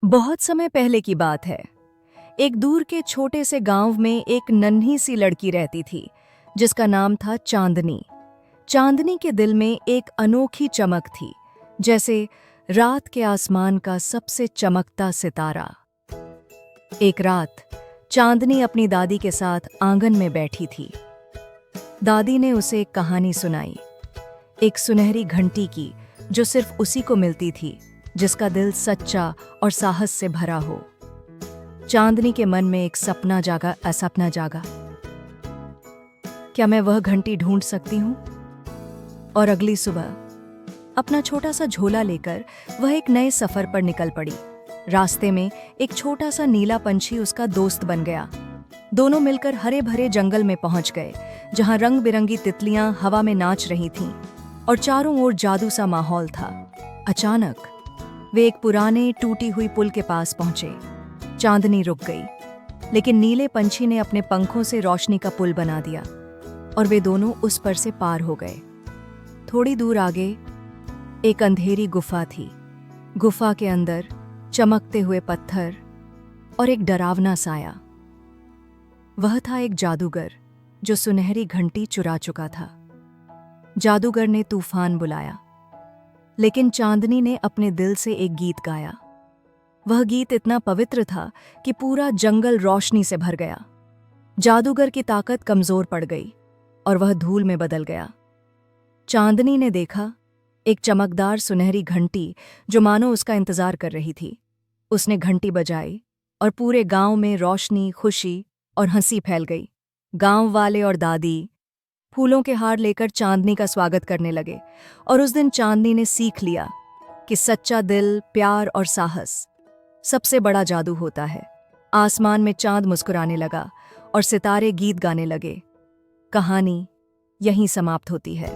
बहुत समय पहले की बात है। एक दूर के छोटे से गांव में एक नन्ही सी लड़की रहती थी जिसका नाम था चांदनी। चांदनी के दिल में एक अनोखी चमक थी, जैसे रात के आसमान का सबसे चमकता सितारा। एक रात चांदनी अपनी दादी के साथ आंगन में बैठी थी। दादी ने उसे एक कहानी सुनाई, एक सुनहरी घंटी की जो सिर्फ उसी को मिलती थी जिसका दिल सच्चा और साहस से भरा हो। चांदनी के मन में एक सपना जागा, क्या मैं वह घंटी ढूंढ सकती हूँ? और अगली सुबह अपना छोटा सा झोला लेकर वह एक नए सफर पर निकल पड़ी। रास्ते में एक छोटा सा नीला पंछी उसका दोस्त बन गया। दोनों मिलकर हरे भरे जंगल में पहुंच गए, जहां रंग बिरंगी तितलियां हवा में नाच रही थीं और चारों ओर जादू सा माहौल था। अचानक वे एक पुराने टूटी हुई पुल के पास पहुंचे। चांदनी रुक गई, लेकिन नीले पंछी ने अपने पंखों से रोशनी का पुल बना दिया और वे दोनों उस पर से पार हो गए। थोड़ी दूर आगे एक अंधेरी गुफा थी। गुफा के अंदर चमकते हुए पत्थर और एक डरावना साया। वह था एक जादूगर जो सुनहरी घंटी चुरा चुका था। जादूगर ने तूफान बुलाया, लेकिन चांदनी ने अपने दिल से एक गीत गाया। वह गीत इतना पवित्र था कि पूरा जंगल रोशनी से भर गया। जादूगर की ताकत कमजोर पड़ गई और वह धूल में बदल गया। चांदनी ने देखा एक चमकदार सुनहरी घंटी जो मानो उसका इंतजार कर रही थी। उसने घंटी बजाई और पूरे गांव में रोशनी, खुशी और हंसी फैल गई। गांव वाले और दादी फूलों के हार लेकर चांदनी का स्वागत करने लगे और उस दिन चांदनी ने सीख लिया कि सच्चा दिल, प्यार और साहस सबसे बड़ा जादू होता है। आसमान में चांद मुस्कुराने लगा और सितारे गीत गाने लगे। कहानी यहीं समाप्त होती है।